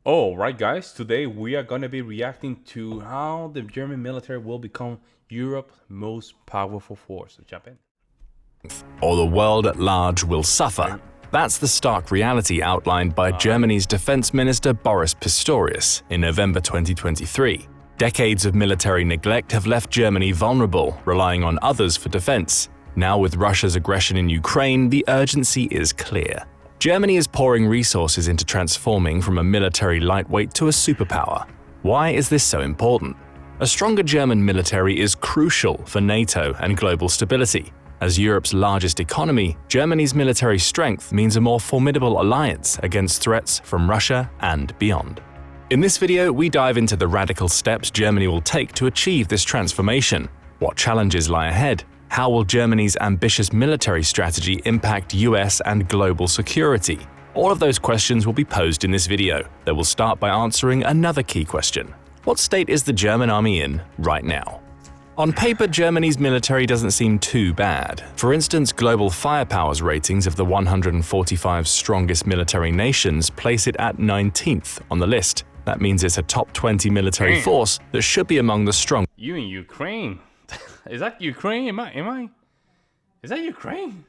All right, guys, today we are going to be reacting to how the German military will become Europe's most powerful force. So jump in. Or the world at large will suffer. That's the stark reality outlined by Germany's Defense Minister Boris Pistorius in November 2023. Decades of military neglect have left Germany vulnerable, relying on others for defense. Now, with Russia's aggression in Ukraine, the urgency is clear. Germany is pouring resources into transforming from a military lightweight to a superpower. Why is this so important? A stronger German military is crucial for NATO and global stability. As Europe's largest economy, Germany's military strength means a more formidable alliance against threats from Russia and beyond. In this video, we dive into the radical steps Germany will take to achieve this transformation. What challenges lie ahead? How will Germany's ambitious military strategy impact US and global security? All of those questions will be posed in this video, that will start by answering another key question. What state is the German army in right now? On paper, Germany's military doesn't seem too bad. For instance, Global Firepower's ratings of the 145 strongest military nations place it at 19th on the list. That means it's a top 20 military force that should be among the strong. You in Ukraine? Is that Ukraine? Is that Ukraine?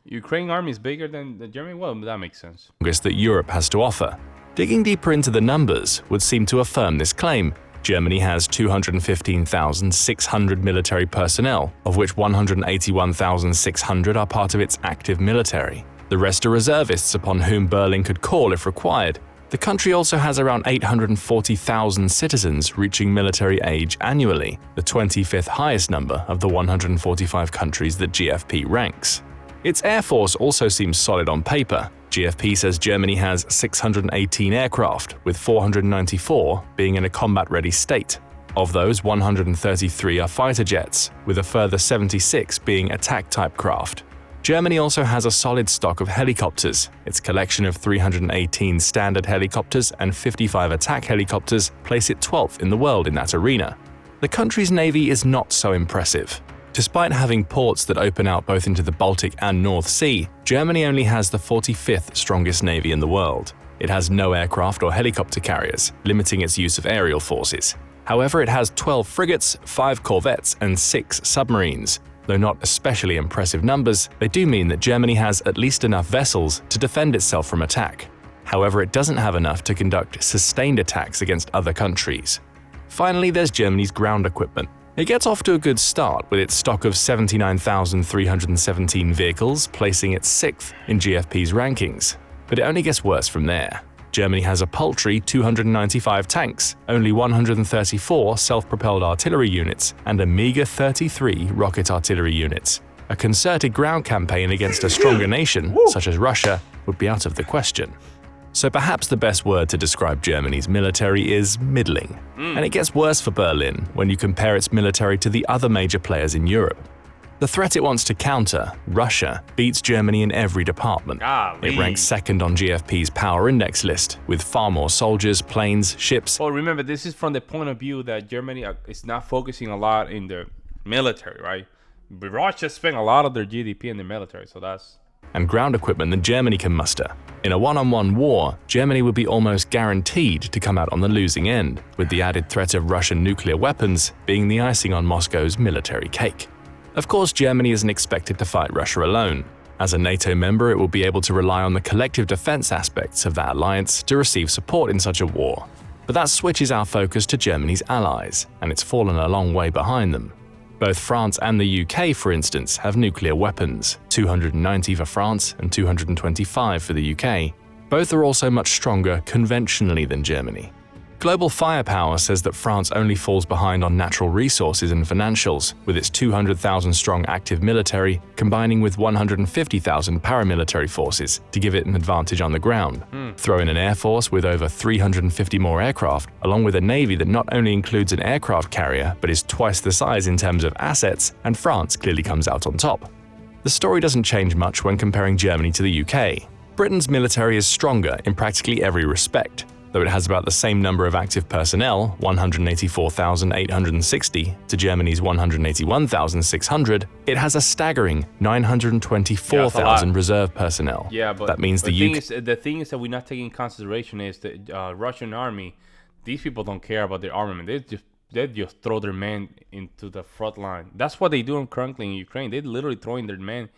Ukraine army is bigger than the German? Well, that makes sense. That Europe has to offer. Digging deeper into the numbers would seem to affirm this claim. Germany has 215,600 military personnel, of which 181,600 are part of its active military. The rest are reservists upon whom Berlin could call if required. The country also has around 840,000 citizens reaching military age annually, the 25th highest number of the 145 countries that GFP ranks. Its air force also seems solid on paper. GFP says Germany has 618 aircraft, with 494 being in a combat-ready state. Of those, 133 are fighter jets, with a further 76 being attack-type craft. Germany also has a solid stock of helicopters. Its collection of 318 standard helicopters and 55 attack helicopters place it 12th in the world in that arena. The country's navy is not so impressive. Despite having ports that open out both into the Baltic and North Sea, Germany only has the 45th strongest navy in the world. It has no aircraft or helicopter carriers, limiting its use of aerial forces. However, it has 12 frigates, 5 corvettes, and 6 submarines. Though not especially impressive numbers, they do mean that Germany has at least enough vessels to defend itself from attack. However, it doesn't have enough to conduct sustained attacks against other countries. Finally, there's Germany's ground equipment. It gets off to a good start with its stock of 79,317 vehicles, placing it 6th in GFP's rankings. But it only gets worse from there. Germany has a paltry 295 tanks, only 134 self-propelled artillery units, and a meager 33 rocket artillery units. A concerted ground campaign against a stronger nation, such as Russia, would be out of the question. So perhaps the best word to describe Germany's military is middling. And it gets worse for Berlin when you compare its military to the other major players in Europe. The threat it wants to counter, Russia, beats Germany in every department. It ranks second on GFP's power index list, with far more soldiers, planes, ships. Well, remember, this is from the point of view that Germany is not focusing a lot in the military, right? But Russia spent a lot of their GDP in the military, so that's... and ground equipment than Germany can muster. In a one-on-one war, Germany would be almost guaranteed to come out on the losing end, with the added threat of Russian nuclear weapons being the icing on Moscow's military cake. Of course, Germany isn't expected to fight Russia alone. As a NATO member, it will be able to rely on the collective defense aspects of that alliance to receive support in such a war. But that switches our focus to Germany's allies, and it's fallen a long way behind them. Both France and the UK, for instance, have nuclear weapons, 290 for France and 225 for the UK. Both are also much stronger conventionally than Germany. Global Firepower says that France only falls behind on natural resources and financials, with its 200,000-strong active military combining with 150,000 paramilitary forces to give it an advantage on the ground. Throw in an air force with over 350 more aircraft, along with a navy that not only includes an aircraft carrier but is twice the size in terms of assets, and France clearly comes out on top. The story doesn't change much when comparing Germany to the UK. Britain's military is stronger in practically every respect. Though it has about the same number of active personnel, 184,860, to Germany's 181,600, it has a staggering 924,000 reserve personnel. Yeah, but that means the thing is that we're not taking in consideration is the Russian army. These people don't care about their armament. They just throw their men into the front line. That's what they do currently in Ukraine. They're literally throwing their men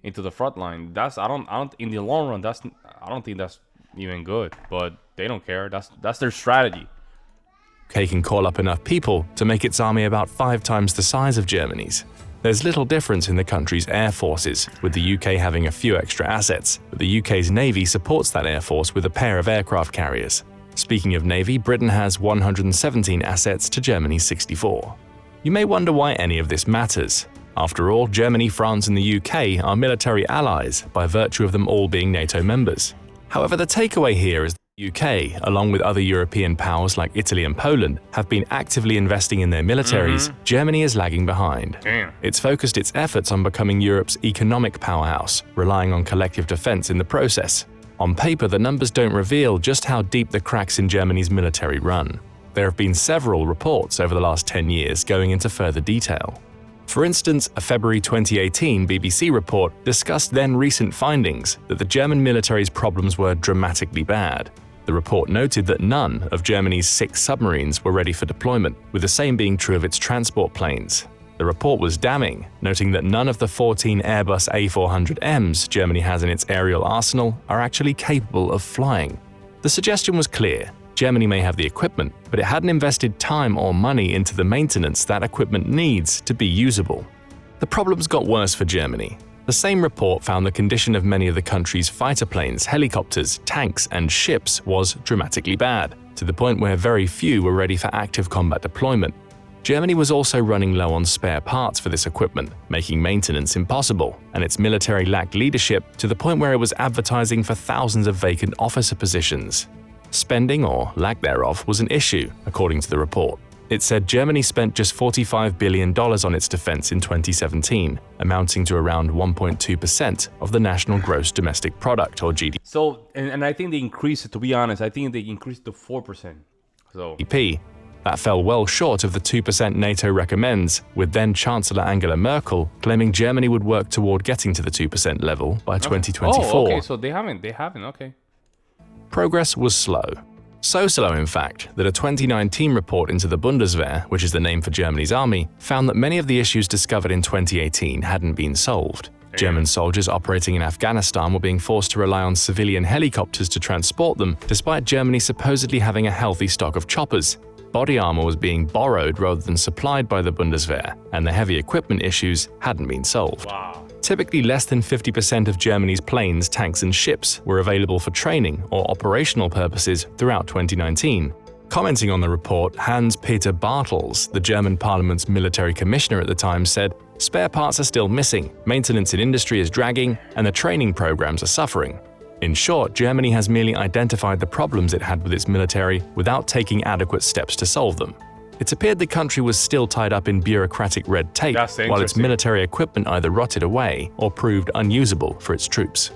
into the front line. I don't in the long run. I don't think that's even good. But they don't care. That's their strategy. UK can call up enough people to make its army about 5 times the size of Germany's. There's little difference in the country's air forces, with the UK having a few extra assets, but the UK's navy supports that air force with a pair of aircraft carriers. Speaking of navy, Britain has 117 assets to Germany's 64. You may wonder why any of this matters. After all, Germany, France, and the UK are military allies by virtue of them all being NATO members. However, the takeaway here is the UK, along with other European powers like Italy and Poland, have been actively investing in their militaries. Germany is lagging behind. Damn. It's focused its efforts on becoming Europe's economic powerhouse, relying on collective defense in the process. On paper, the numbers don't reveal just how deep the cracks in Germany's military run. There have been several reports over the last 10 years going into further detail. For instance, a February 2018 BBC report discussed then recent findings that the German military's problems were dramatically bad. The report noted that none of Germany's 6 submarines were ready for deployment, with the same being true of its transport planes. The report was damning, noting that none of the 14 Airbus A400Ms Germany has in its aerial arsenal are actually capable of flying. The suggestion was clear. Germany may have the equipment, but it hadn't invested time or money into the maintenance that equipment needs to be usable. The problems got worse for Germany. The same report found the condition of many of the country's fighter planes, helicopters, tanks, and ships was dramatically bad, to the point where very few were ready for active combat deployment. Germany was also running low on spare parts for this equipment, making maintenance impossible, and its military lacked leadership to the point where it was advertising for thousands of vacant officer positions. Spending, or lack thereof, was an issue, according to the report. It said Germany spent just $45 billion on its defense in 2017, amounting to around 1.2% of the national gross domestic product, or GDP. So, and I think they increased it, to be honest, I think they increased it to 4%. So, That fell well short of the 2% NATO recommends, with then-Chancellor Angela Merkel claiming Germany would work toward getting to the 2% level by 2024. Oh, okay, so they haven't, okay. Progress was slow. So slow, in fact, that a 2019 report into the Bundeswehr, which is the name for Germany's army, found that many of the issues discovered in 2018 hadn't been solved. German soldiers operating in Afghanistan were being forced to rely on civilian helicopters to transport them, despite Germany supposedly having a healthy stock of choppers. Body armor was being borrowed rather than supplied by the Bundeswehr, and the heavy equipment issues hadn't been solved. Wow. Typically, less than 50% of Germany's planes, tanks, and ships were available for training or operational purposes throughout 2019. Commenting on the report, Hans-Peter Bartels, the German parliament's military commissioner at the time, said, "Spare parts are still missing, maintenance in industry is dragging, and the training programs are suffering." In short, Germany has merely identified the problems it had with its military without taking adequate steps to solve them. It appeared the country was still tied up in bureaucratic red tape, while its military equipment either rotted away or proved unusable for its troops.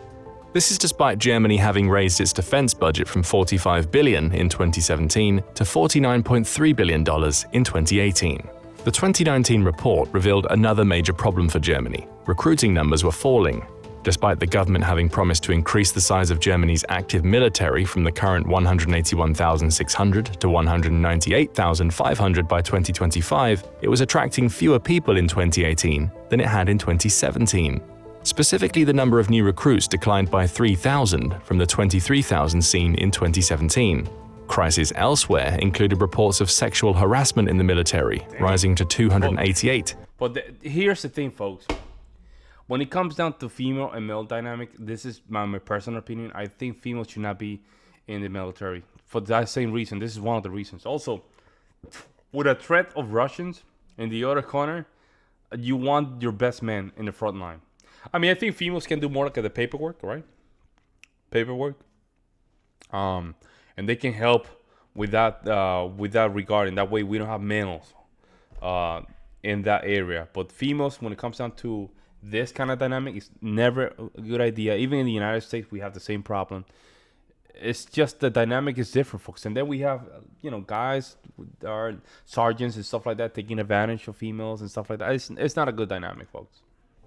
This is despite Germany having raised its defense budget from $45 billion in 2017 to $49.3 billion in 2018. The 2019 report revealed another major problem for Germany. Recruiting numbers were falling. Despite the government having promised to increase the size of Germany's active military from the current 181,600 to 198,500 by 2025, it was attracting fewer people in 2018 than it had in 2017. Specifically, the number of new recruits declined by 3,000 from the 23,000 seen in 2017. Crises elsewhere included reports of sexual harassment in the military, rising to 288. But here's the thing, folks. When it comes down to female and male dynamic, this is my personal opinion. I think females should not be in the military for that same reason. This is one of the reasons. Also, with a threat of Russians in the other corner, you want your best men in the front line. I mean, I think females can do more like the paperwork, right? And they can help with that regard. And that way, we don't have males in that area. But females, when it comes down to this kind of dynamic, is never a good idea. Even in the United States, we have the same problem. it's just the dynamic is different, folks. And then we have, guys, our sergeants and stuff like that taking advantage of females and stuff like that. It's not a good dynamic, folks.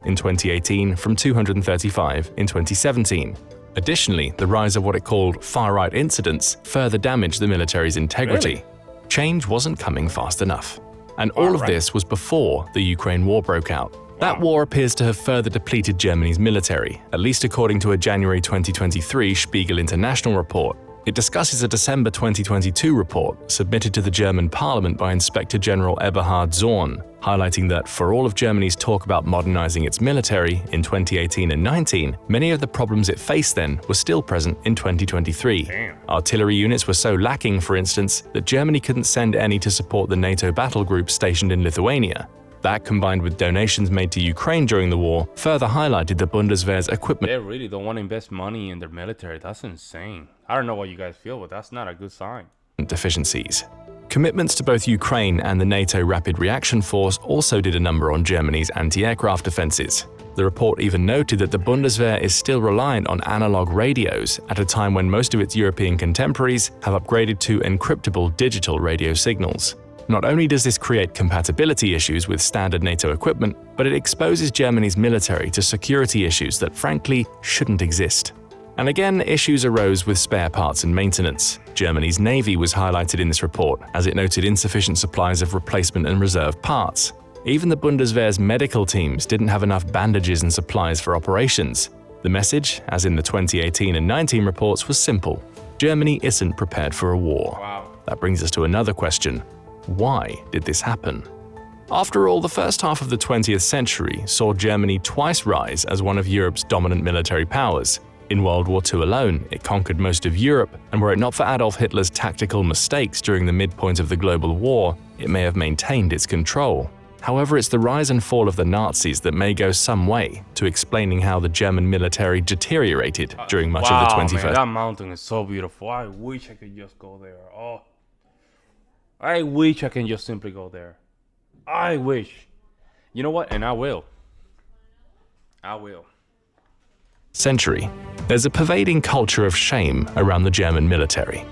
In 2018, from 235 in 2017. Additionally, the rise of what it called far-right incidents further damaged the military's integrity. Really? Change wasn't coming fast enough. And all of this was before the Ukraine war broke out. That war appears to have further depleted Germany's military, at least according to a January 2023 Spiegel International report. It discusses a December 2022 report submitted to the German parliament by Inspector General Eberhard Zorn, highlighting that for all of Germany's talk about modernizing its military in 2018 and 19, many of the problems it faced then were still present in 2023. Damn. Artillery units were so lacking, for instance, that Germany couldn't send any to support the NATO battle groups stationed in Lithuania. That, combined with donations made to Ukraine during the war, further highlighted the Bundeswehr's equipment. They really don't want to invest money in their military. That's insane. I don't know what you guys feel, but that's not a good sign. Deficiencies. Commitments to both Ukraine and the NATO Rapid Reaction Force also did a number on Germany's anti-aircraft defenses. The report even noted that the Bundeswehr is still reliant on analog radios at a time when most of its European contemporaries have upgraded to encryptable digital radio signals. Not only does this create compatibility issues with standard NATO equipment, but it exposes Germany's military to security issues that frankly shouldn't exist. And again, issues arose with spare parts and maintenance. Germany's navy was highlighted in this report, as it noted insufficient supplies of replacement and reserve parts. Even the Bundeswehr's medical teams didn't have enough bandages and supplies for operations. The message, as in the 2018 and 19 reports, was simple. Germany isn't prepared for a war. Wow. That brings us to another question. Why did this happen? After all, the first half of the 20th century saw Germany twice rise as one of Europe's dominant military powers. In World War II alone, it conquered most of Europe, and were it not for Adolf Hitler's tactical mistakes during the midpoint of the global war, it may have maintained its control. However, it's the rise and fall of the Nazis that may go some way to explaining how the German military deteriorated during much of the 21st. Man, that mountain is so beautiful. I wish I could just go there. Oh, I wish I can just simply go there. I wish. You know what? And I will. I will. Century, there's a pervading culture of shame around the German military.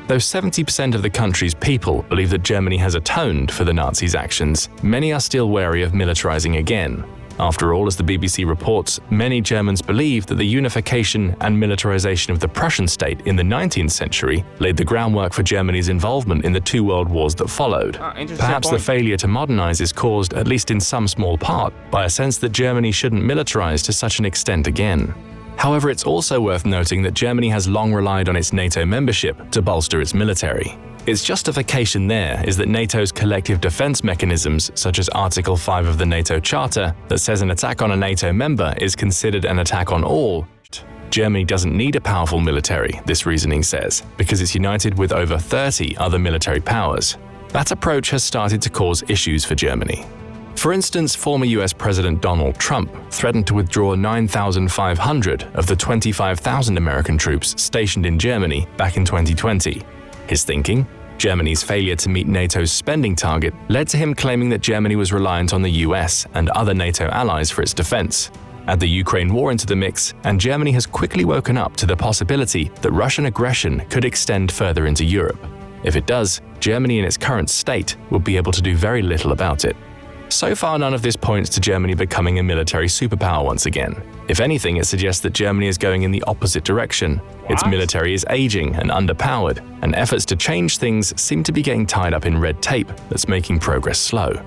Though 70% of the country's people believe that Germany has atoned for the Nazis' actions, many are still wary of militarizing again. After all, as the BBC reports, many Germans believe that the unification and militarization of the Prussian state in the 19th century laid the groundwork for Germany's involvement in the two world wars that followed. Perhaps the failure to modernize is caused, at least in some small part, by a sense that Germany shouldn't militarize to such an extent again. However, it's also worth noting that Germany has long relied on its NATO membership to bolster its military. Its justification there is that NATO's collective defense mechanisms, such as Article 5 of the NATO Charter, that says an attack on a NATO member is considered an attack on all. Germany doesn't need a powerful military, this reasoning says, because it's united with over 30 other military powers. That approach has started to cause issues for Germany. For instance, former US President Donald Trump threatened to withdraw 9,500 of the 25,000 American troops stationed in Germany back in 2020. His thinking? Germany's failure to meet NATO's spending target led to him claiming that Germany was reliant on the US and other NATO allies for its defense. Add the Ukraine war into the mix, and Germany has quickly woken up to the possibility that Russian aggression could extend further into Europe. If it does, Germany in its current state will be able to do very little about it. So far, none of this points to Germany becoming a military superpower once again. If anything, it suggests that Germany is going in the opposite direction. Its military is aging and underpowered, and efforts to change things seem to be getting tied up in red tape that's making progress slow.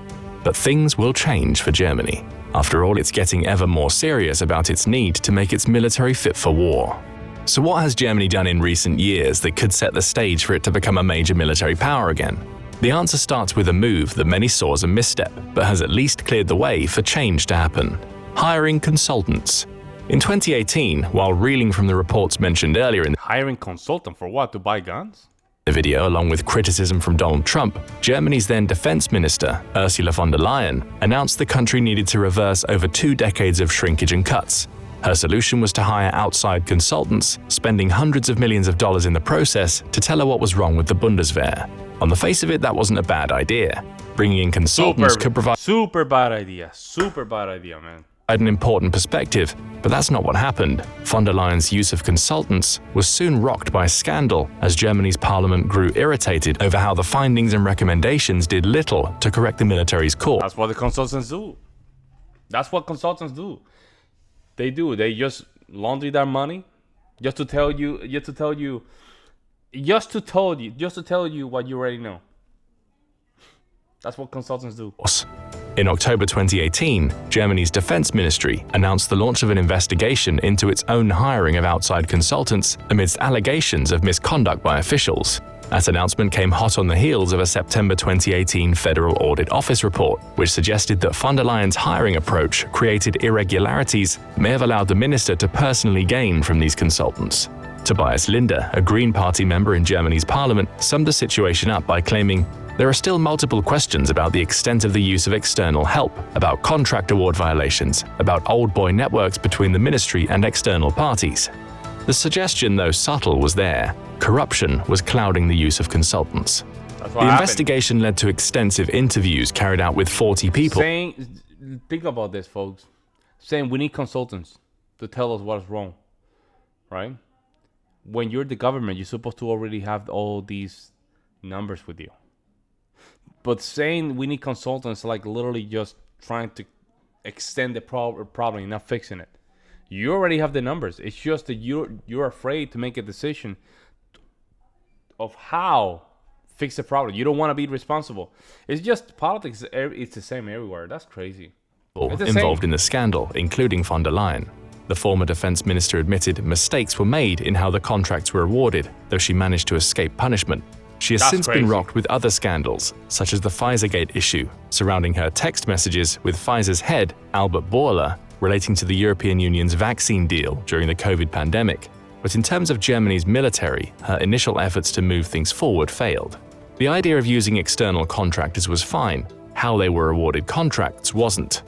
But things will change for Germany. After all, it's getting ever more serious about its need to make its military fit for war. So what has Germany done in recent years that could set the stage for it to become a major military power again? The answer starts with a move that many saw as a misstep, but has at least cleared the way for change to happen: hiring consultants. In 2018, while reeling from the reports mentioned earlier in Hiring consultant for what? To buy guns? the video, along with criticism from Donald Trump, Germany's then defense minister, Ursula von der Leyen, announced the country needed to reverse over 2 decades of shrinkage and cuts. Her solution was to hire outside consultants, spending hundreds of millions of dollars in the process to tell her what was wrong with the Bundeswehr. On the face of it, that wasn't a bad idea. Bringing in consultants could provide Super bad idea, man. an important perspective, but that's not what happened. Von der Leyen's use of consultants was soon rocked by scandal as Germany's parliament grew irritated over how the findings and recommendations did little to correct the military's course. That's what the consultants do. That's what consultants do. They do. They just launder their money just to tell you what you already know. That's what consultants do. In October 2018, Germany's defense ministry announced the launch of an investigation into its own hiring of outside consultants amidst allegations of misconduct by officials. That announcement came hot on the heels of a September 2018 Federal Audit Office report, which suggested that von der Leyen's hiring approach created irregularities that may have allowed the minister to personally gain from these consultants. Tobias Linde, a Green Party member in Germany's parliament, summed the situation up by claiming, "There are still multiple questions about the extent of the use of external help, about contract award violations, about old boy networks between the ministry and external parties." The suggestion, though subtle, was there. Corruption was clouding the use of consultants. The investigation led to extensive interviews carried out with 40 people. Think about this, folks. Saying we need consultants to tell us what's wrong, right? When you're the government, you're supposed to already have all these numbers with you. But saying we need consultants, like literally just trying to extend the problem, not fixing it. You already have the numbers. It's just that you're afraid to make a decision of how fix the problem. You don't want to be responsible. It's just politics. It's the same everywhere. That's crazy. Involved in the scandal, including von der Leyen. The former defense minister admitted mistakes were made in how the contracts were awarded, though she managed to escape punishment. She has since been rocked with other scandals, such as the Pfizergate issue, surrounding her text messages with Pfizer's head, Albert Bourla, relating to the European Union's vaccine deal during the COVID pandemic. But in terms of Germany's military, her initial efforts to move things forward failed. The idea of using external contractors was fine. How they were awarded contracts wasn't.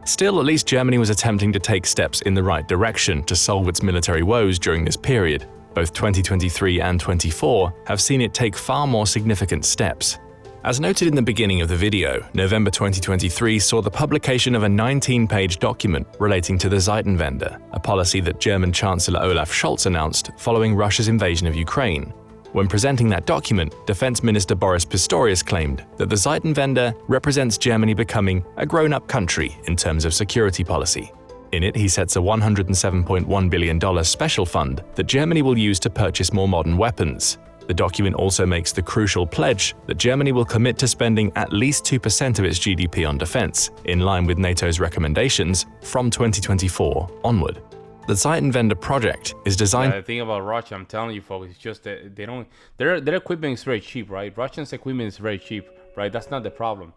Still, at least Germany was attempting to take steps in the right direction to solve its military woes during this period. Both 2023 and 24 have seen it take far more significant steps. As noted in the beginning of the video, November 2023 saw the publication of a 19-page document relating to the Zeitenwende, a policy that German Chancellor Olaf Scholz announced following Russia's invasion of Ukraine. When presenting that document, Defense Minister Boris Pistorius claimed that the Zeitenwende represents Germany becoming a grown-up country in terms of security policy. In it, he sets a $107.1 billion special fund that Germany will use to purchase more modern weapons. The document also makes the crucial pledge that Germany will commit to spending at least 2% of its GDP on defense, in line with NATO's recommendations, from 2024 onward. The Zeitenwende project is designed. The thing about Russia, I'm telling you, folks, it's just that they don't. Their equipment is very cheap, right? Russians' equipment is very cheap, right? That's not the problem.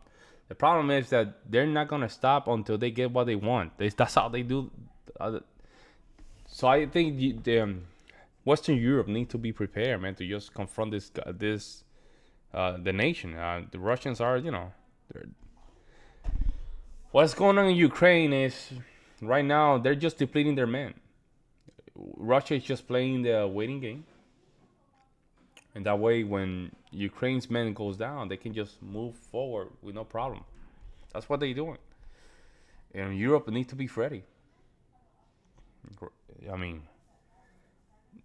The problem is that they're not gonna stop until they get what they want. That's how they do. So I think the Western Europe need to be prepared, man, to just confront the nation. The Russians are, what's going on in Ukraine is right now they're just depleting their men. Russia is just playing the waiting game, and that way, when Ukraine's men goes down, they can just move forward with no problem. That's what they're doing. And Europe needs to be ready. I mean,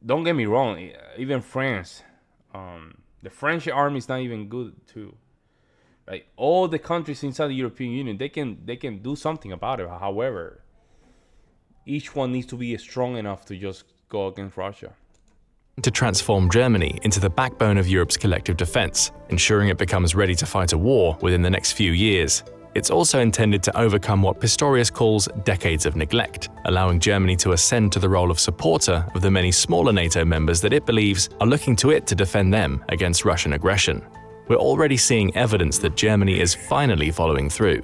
don't get me wrong. Even France, the French army is not even good too. Right? All the countries inside the European Union, they can do something about it. However, each one needs to be strong enough to just go against Russia. To transform Germany into the backbone of Europe's collective defense, ensuring it becomes ready to fight a war within the next few years. It's also intended to overcome what Pistorius calls decades of neglect, allowing Germany to ascend to the role of supporter of the many smaller NATO members that it believes are looking to it to defend them against Russian aggression. We're already seeing evidence that Germany is finally following through.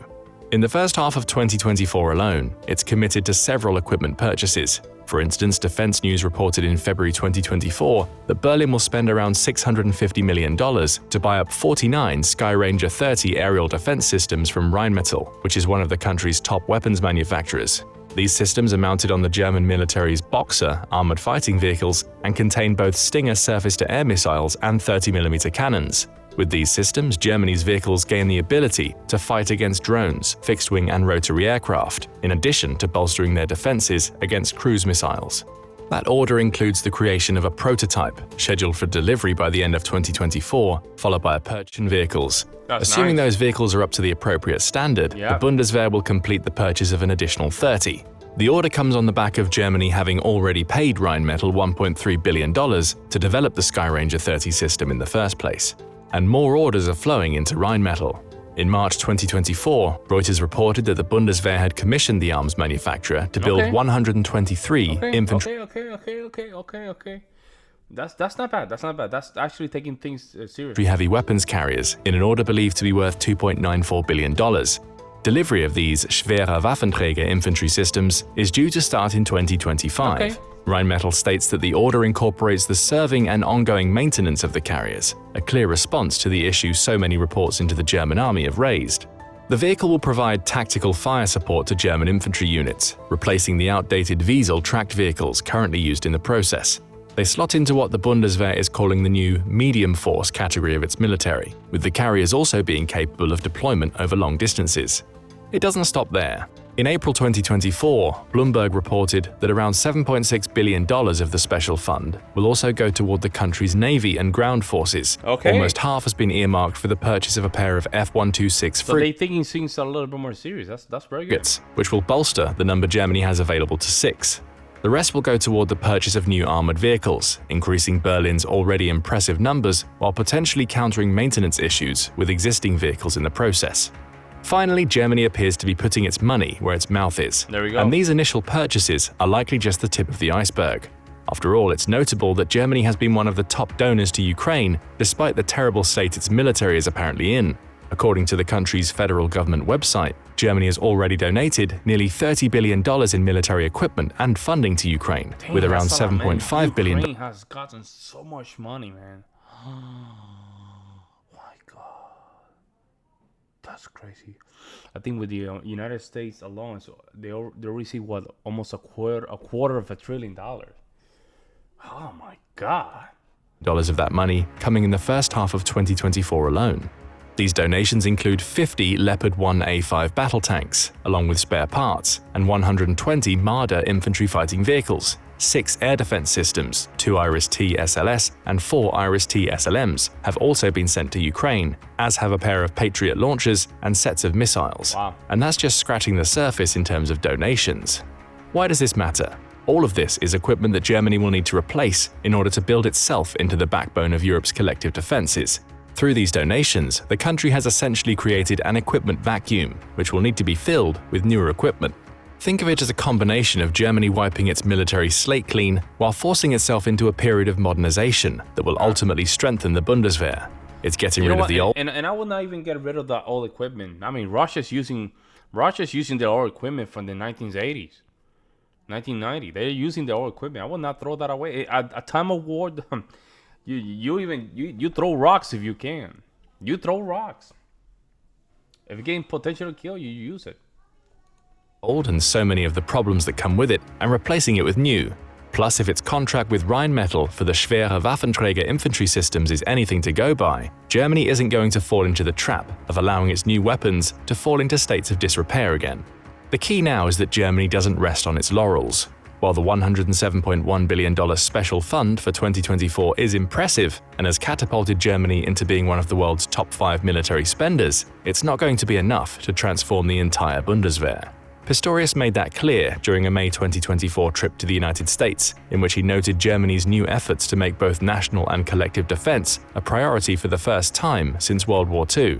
In the first half of 2024 alone, it's committed to several equipment purchases. For instance, Defense News reported in February 2024 that Berlin will spend around $650 million to buy up 49 Skyranger 30 aerial defense systems from Rheinmetall, which is one of the country's top weapons manufacturers. These systems are mounted on the German military's Boxer armored fighting vehicles and contain both Stinger surface-to-air missiles and 30mm cannons. With these systems, Germany's vehicles gain the ability to fight against drones, fixed-wing and rotary aircraft, in addition to bolstering their defenses against cruise missiles. That order includes the creation of a prototype, scheduled for delivery by the end of 2024, followed by a purchase in vehicles. Assuming those vehicles are up to the appropriate standard, the Bundeswehr will complete the purchase of an additional 30. The order comes on the back of Germany having already paid Rheinmetall $1.3 billion to develop the Skyranger 30 system in the first place. And more orders are flowing into Rheinmetall. In March 2024, Reuters reported that the Bundeswehr had commissioned the arms manufacturer to build 123 infantry. Okay. That's not bad. That's actually taking things seriously. Heavy weapons carriers in an order believed to be worth $2.94 billion. Delivery of these schwere Waffenträger infantry systems is due to start in 2025. Rheinmetall states that the order incorporates the serving and ongoing maintenance of the carriers, a clear response to the issue so many reports into the German army have raised. The vehicle will provide tactical fire support to German infantry units, replacing the outdated Wiesel tracked vehicles currently used in the process. They slot into what the Bundeswehr is calling the new medium force category of its military, with the carriers also being capable of deployment over long distances. It doesn't stop there. In April 2024, Bloomberg reported that around $7.6 billion of the special fund will also go toward the country's navy and ground forces. Almost half has been earmarked for the purchase of a pair of F-126 So they're taking things a little bit more serious. That's very good. Which will bolster the number Germany has available to 6. The rest will go toward the purchase of new armored vehicles, increasing Berlin's already impressive numbers while potentially countering maintenance issues with existing vehicles in the process. Finally, Germany appears to be putting its money where its mouth is. There we go. And these initial purchases are likely just the tip of the iceberg. After all, it's notable that Germany has been one of the top donors to Ukraine, despite the terrible state its military is apparently in. According to the country's federal government website, Germany has already donated nearly $30 billion in military equipment and funding to Ukraine, with around $7.5 billion. Ukraine has gotten so much money, man. That's crazy. I think with the United States alone, so they receive almost a quarter of $1 trillion. Oh my God! Dollars of that money coming in the first half of 2024 alone. These donations include 50 Leopard 1A5 battle tanks, along with spare parts, and 120 Marder infantry fighting vehicles. 6 air defense systems, 2 Iris-T SLS and 4 Iris-T SLMs have also been sent to Ukraine, as have a pair of Patriot launchers and sets of missiles. Wow. And that's just scratching the surface in terms of donations. Why does this matter? All of this is equipment that Germany will need to replace in order to build itself into the backbone of Europe's collective defenses. Through these donations, the country has essentially created an equipment vacuum, which will need to be filled with newer equipment. Think of it as a combination of Germany wiping its military slate clean while forcing itself into a period of modernization that will ultimately strengthen the Bundeswehr. It's getting rid of the old. And I will not even get rid of the old equipment. I mean, Russia's using the old equipment from the 1980s, 1990. They're using the old equipment. I will not throw that away. At a time of war, you throw rocks if you can. You throw rocks. If you're getting potential to kill, you use it. Old and so many of the problems that come with it, and replacing it with new. Plus, if its contract with Rheinmetall for the schwere Waffenträger infantry systems is anything to go by, Germany isn't going to fall into the trap of allowing its new weapons to fall into states of disrepair again. The key now is that Germany doesn't rest on its laurels. While the $107.1 billion special fund for 2024 is impressive and has catapulted Germany into being one of the world's top 5 military spenders, it's not going to be enough to transform the entire Bundeswehr. Pistorius made that clear during a May 2024 trip to the United States, in which he noted Germany's new efforts to make both national and collective defense a priority for the first time since World War II.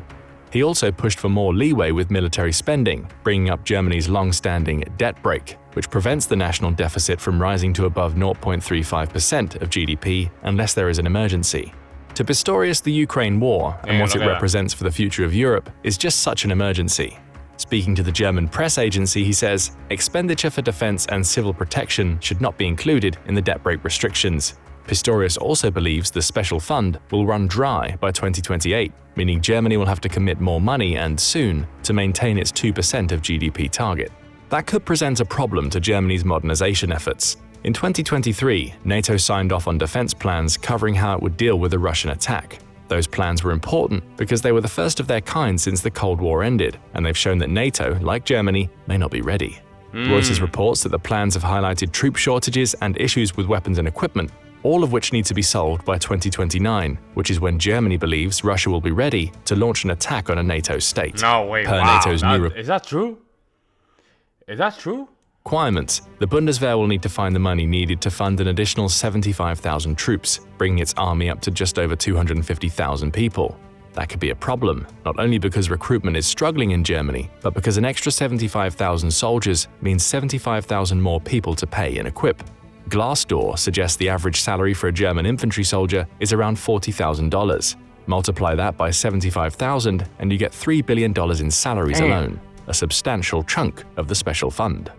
He also pushed for more leeway with military spending, bringing up Germany's long-standing debt brake, which prevents the national deficit from rising to above 0.35% of GDP unless there is an emergency. To Pistorius, the Ukraine war and what it represents for the future of Europe is just such an emergency. Speaking to the German press agency, he says, expenditure for defense and civil protection should not be included in the debt brake restrictions. Pistorius also believes the special fund will run dry by 2028, meaning Germany will have to commit more money and soon to maintain its 2% of GDP target. That could present a problem to Germany's modernization efforts. In 2023, NATO signed off on defense plans covering how it would deal with a Russian attack. Those plans were important because they were the first of their kind since the Cold War ended, and they've shown that NATO, like Germany, may not be ready. Reuters reports that the plans have highlighted troop shortages and issues with weapons and equipment, all of which need to be solved by 2029, which is when Germany believes Russia will be ready to launch an attack on a NATO state. No way. Per Wow. NATO's new Is that true? Is that true? requirements, the Bundeswehr will need to find the money needed to fund an additional 75,000 troops, bringing its army up to just over 250,000 people. That could be a problem, not only because recruitment is struggling in Germany, but because an extra 75,000 soldiers means 75,000 more people to pay and equip. Glassdoor suggests the average salary for a German infantry soldier is around $40,000. Multiply that by 75,000 and you get $3 billion in salaries alone, a substantial chunk of the special fund.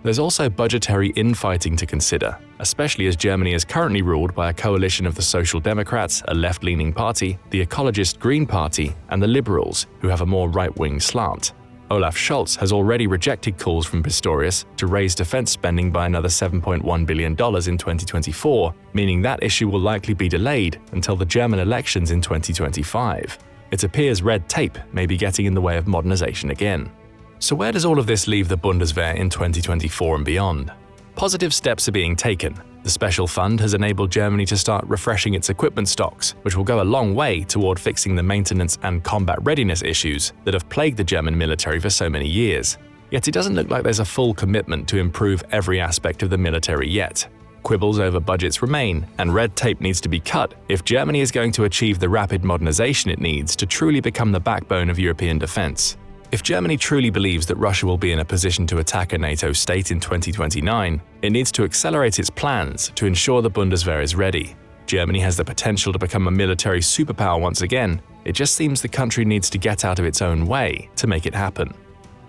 There's also budgetary infighting to consider, especially as Germany is currently ruled by a coalition of the Social Democrats, a left-leaning party, the Ecologist Green Party, and the Liberals, who have a more right-wing slant. Olaf Scholz has already rejected calls from Pistorius to raise defense spending by another $7.1 billion in 2024, meaning that issue will likely be delayed until the German elections in 2025. It appears red tape may be getting in the way of modernization again. So where does all of this leave the Bundeswehr in 2024 and beyond? Positive steps are being taken. The special fund has enabled Germany to start refreshing its equipment stocks, which will go a long way toward fixing the maintenance and combat readiness issues that have plagued the German military for so many years. Yet it doesn't look like there's a full commitment to improve every aspect of the military yet. Quibbles over budgets remain, and red tape needs to be cut if Germany is going to achieve the rapid modernization it needs to truly become the backbone of European defense. If Germany truly believes that Russia will be in a position to attack a NATO state in 2029, it needs to accelerate its plans to ensure the Bundeswehr is ready. Germany has the potential to become a military superpower once again. It just seems the country needs to get out of its own way to make it happen.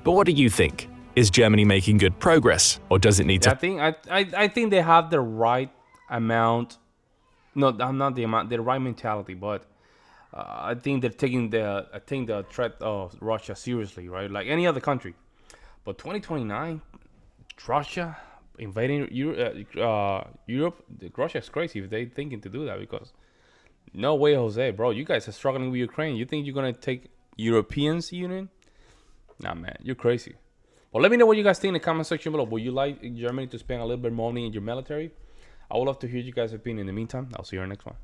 But what do you think? Is Germany making good progress, or does it need to? I think they have the right amount. No, not the amount. The right mentality, but. I think they're taking the threat of Russia seriously, right? Like any other country. But 2029, Russia invading Europe, Russia is crazy if they're thinking to do that, because no way, Jose, bro. You guys are struggling with Ukraine. You think you're going to take Europeans union? Nah, man, you're crazy. Well, let me know what you guys think in the comment section below. Would you like Germany to spend a little bit more money in your military? I would love to hear you guys' opinion. In the meantime, I'll see you in the next one.